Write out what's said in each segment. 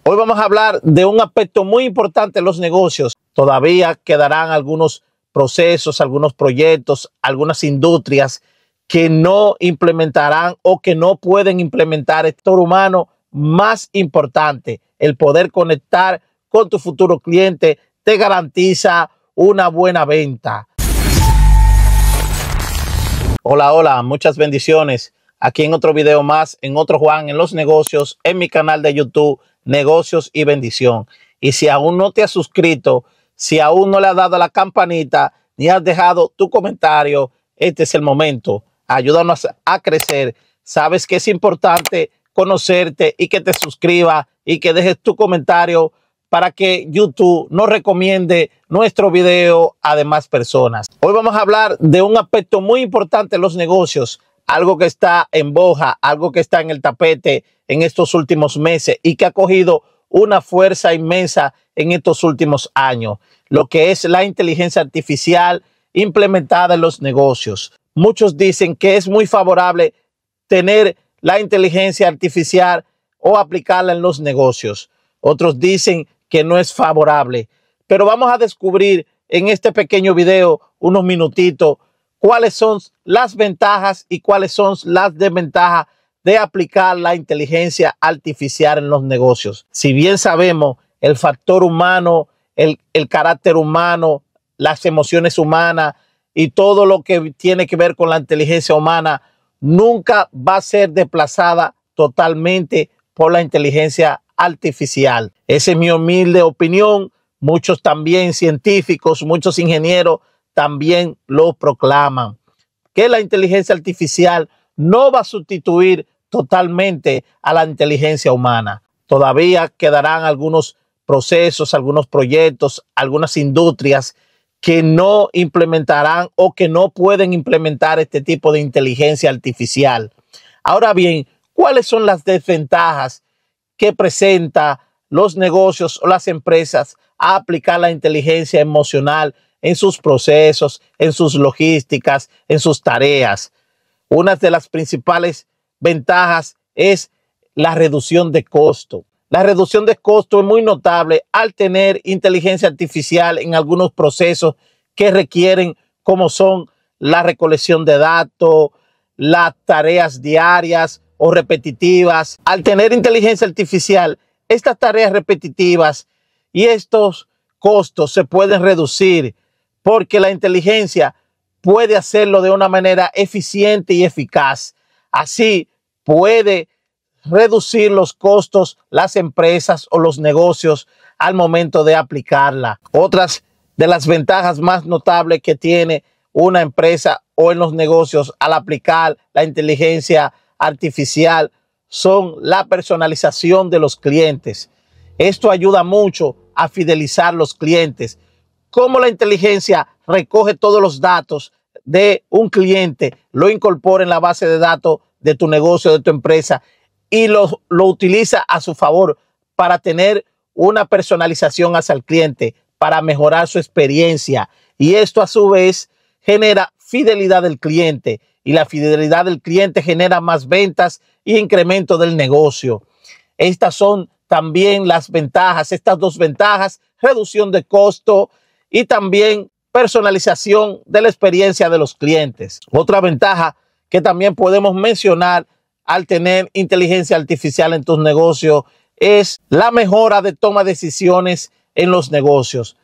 Hoy vamos a hablar de un aspecto muy importante en los negocios. Todavía quedarán algunos procesos, algunos proyectos, algunas industrias que no implementarán o que no pueden implementar el factor humano más importante. El poder conectar con tu futuro cliente te garantiza una buena venta. Hola, muchas bendiciones. Aquí en otro video más, en otro Juan en los negocios, en mi canal de YouTube, Negocios y Bendición. Y si aún no te has suscrito, si aún no le has dado a la campanita, ni has dejado tu comentario, este es el momento. Ayúdanos a crecer. Sabes que es importante conocerte y que te suscribas y que dejes tu comentario para que YouTube nos recomiende nuestro video a demás personas. Hoy vamos a hablar de un aspecto muy importante en los negocios, algo que está en boga, algo que está en el tapete en estos últimos meses y que ha cogido una fuerza inmensa en estos últimos años, lo que es la inteligencia artificial implementada en los negocios. Muchos dicen que es muy favorable tener la inteligencia artificial o aplicarla en los negocios. Otros dicen que no es favorable, pero vamos a descubrir en este pequeño video, unos minutitos, cuáles son las ventajas y cuáles son las desventajas de aplicar la inteligencia artificial en los negocios. Si bien sabemos el factor humano, el carácter humano, las emociones humanas y todo lo que tiene que ver con la inteligencia humana, nunca va a ser desplazada totalmente por la inteligencia artificial. Esa es mi humilde opinión. Muchos también científicos, muchos ingenieros también lo proclaman, que la inteligencia artificial no va a sustituir totalmente a la inteligencia humana. Todavía quedarán algunos procesos, algunos proyectos, algunas industrias que no implementarán o que no pueden implementar este tipo de inteligencia artificial. Ahora bien, ¿cuáles son las desventajas que presenta los negocios o las empresas a aplicar la inteligencia emocional en sus procesos, en sus logísticas, en sus tareas? Una de las principales ventajas es la reducción de costo. La reducción de costo es muy notable al tener inteligencia artificial en algunos procesos que requieren, como son la recolección de datos, las tareas diarias o repetitivas. Al tener inteligencia artificial, estas tareas repetitivas y estos costos se pueden reducir porque la inteligencia puede hacerlo de una manera eficiente y eficaz. Así puede reducir los costos las empresas o los negocios al momento de aplicarla. Otras de las ventajas más notables que tiene una empresa o en los negocios al aplicar la inteligencia artificial son la personalización de los clientes. Esto ayuda mucho a fidelizar los clientes. Cómo la inteligencia recoge todos los datos de un cliente, lo incorpora en la base de datos de tu negocio, de tu empresa, y lo utiliza a su favor para tener una personalización hacia el cliente, para mejorar su experiencia. Y esto a su vez genera fidelidad del cliente, y la fidelidad del cliente genera más ventas y incremento del negocio. Estas son también las ventajas, estas dos ventajas: reducción de costo y también personalización de la experiencia de los clientes. Otra ventaja que también podemos mencionar al tener inteligencia artificial en tus negocios es la mejora de toma de decisiones en los negocios.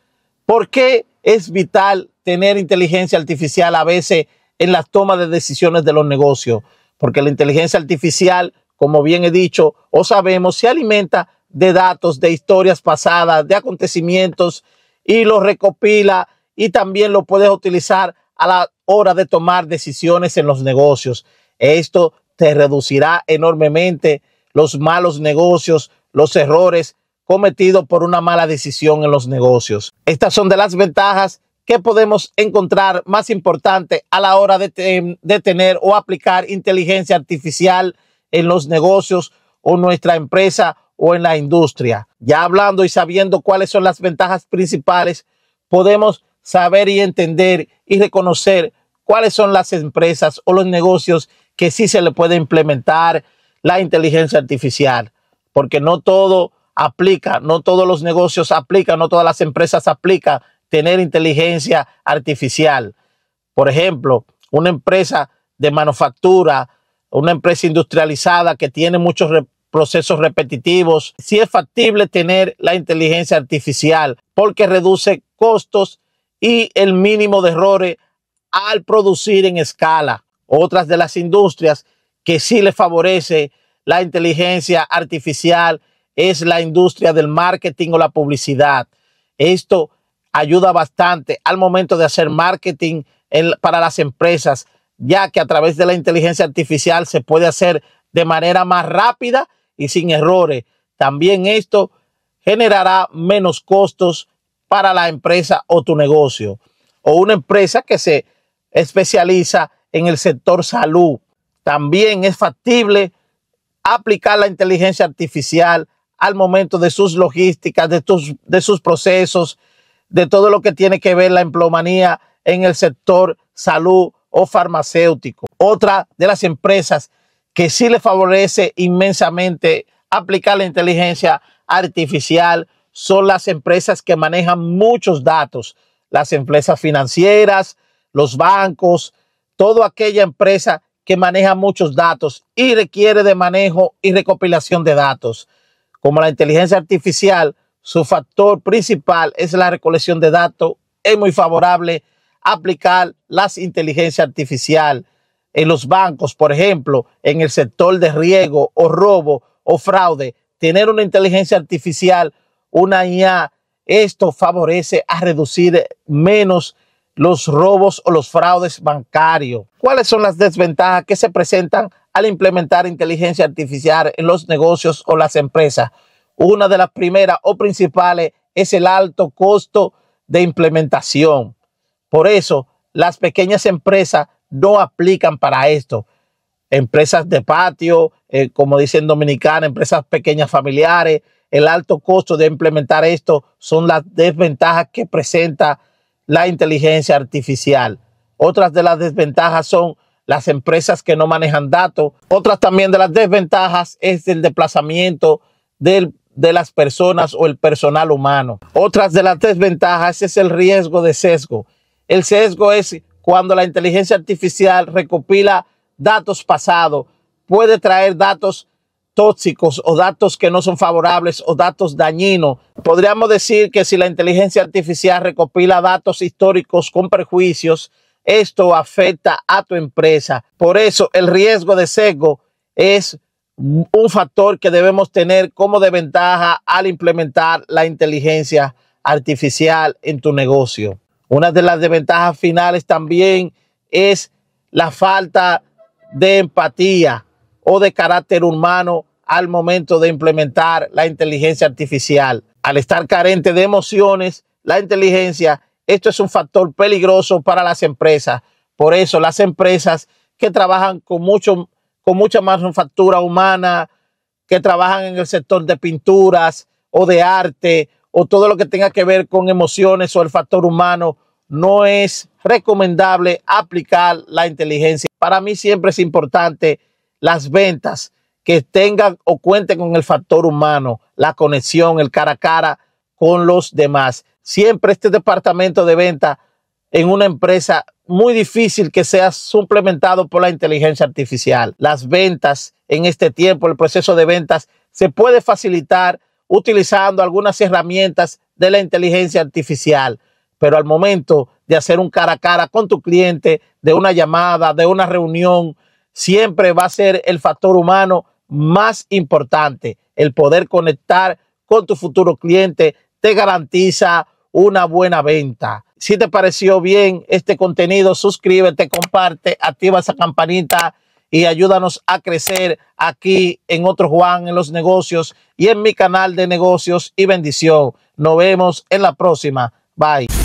¿Por qué es vital tener inteligencia artificial a veces en la toma de decisiones de los negocios? Porque la inteligencia artificial, como bien he dicho o sabemos, se alimenta de datos, de historias pasadas, de acontecimientos, y lo recopila y también lo puedes utilizar a la hora de tomar decisiones en los negocios. Esto te reducirá enormemente los malos negocios, los errores cometidos por una mala decisión en los negocios. Estas son de las ventajas que podemos encontrar más importantes a la hora de tener o aplicar inteligencia artificial en los negocios o nuestra empresa o en la industria. Ya hablando y sabiendo cuáles son las ventajas principales, podemos saber y entender y reconocer cuáles son las empresas o los negocios que sí se le puede implementar la inteligencia artificial, porque no todo aplica, no todos los negocios aplican, no todas las empresas aplican tener inteligencia artificial. Por ejemplo, una empresa de manufactura, una empresa industrializada que tiene muchos procesos repetitivos, sí es factible tener la inteligencia artificial porque reduce costos y el mínimo de errores al producir en escala. Otras de las industrias que sí le favorece la inteligencia artificial es la industria del marketing o la publicidad. Esto ayuda bastante al momento de hacer marketing para las empresas, ya que a través de la inteligencia artificial se puede hacer de manera más rápida y sin errores. También esto generará menos costos para la empresa o tu negocio. O una empresa que se especializa en el sector salud. También es factible aplicar la inteligencia artificial al momento de sus logísticas, de sus procesos, de todo lo que tiene que ver la empleomanía en el sector salud o farmacéutico. Otra de las empresas que sí le favorece inmensamente aplicar la inteligencia artificial son las empresas que manejan muchos datos, las empresas financieras, los bancos, toda aquella empresa que maneja muchos datos y requiere de manejo y recopilación de datos. Como la inteligencia artificial, su factor principal es la recolección de datos, es muy favorable aplicar la inteligencia artificial en los bancos, por ejemplo, en el sector de riesgo o robo o fraude. Tener una inteligencia artificial, una IA, esto favorece a reducir menos los robos o los fraudes bancarios. ¿Cuáles son las desventajas que se presentan al implementar inteligencia artificial en los negocios o las empresas? Una de las primeras o principales es el alto costo de implementación. Por eso, las pequeñas empresas no aplican para esto. Empresas de patio, como dicen dominicanas, empresas pequeñas familiares, el alto costo de implementar esto son las desventajas que presenta la inteligencia artificial. Otras de las desventajas son las empresas que no manejan datos. Otras también de las desventajas es el desplazamiento de las personas o el personal humano. Otras de las desventajas es el riesgo de sesgo. El sesgo es cuando la inteligencia artificial recopila datos pasados, puede traer datos tóxicos o datos que no son favorables o datos dañinos. Podríamos decir que si la inteligencia artificial recopila datos históricos con prejuicios, esto afecta a tu empresa. Por eso el riesgo de sesgo es un factor que debemos tener como desventaja al implementar la inteligencia artificial en tu negocio. Una de las desventajas finales también es la falta de empatía o de carácter humano al momento de implementar la inteligencia artificial. Al estar carente de emociones, la inteligencia, esto es un factor peligroso para las empresas. Por eso las empresas que trabajan con mucha manufactura humana, que trabajan en el sector de pinturas o de arte o todo lo que tenga que ver con emociones o el factor humano, no es recomendable aplicar la inteligencia. Para mí siempre es importante las ventas que tengan o cuenten con el factor humano, la conexión, el cara a cara con los demás. Siempre este departamento de venta en una empresa muy difícil que sea suplementado por la inteligencia artificial. Las ventas en este tiempo, el proceso de ventas se puede facilitar utilizando algunas herramientas de la inteligencia artificial, pero al momento de hacer un cara a cara con tu cliente, de una llamada, de una reunión, siempre va a ser el factor humano más importante. El poder conectar con tu futuro cliente te garantiza una buena venta. Si te pareció bien este contenido, suscríbete, comparte, activa esa campanita y ayúdanos a crecer aquí en Otro Juan en los negocios y en mi canal de negocios y bendición. Nos vemos en la próxima. Bye.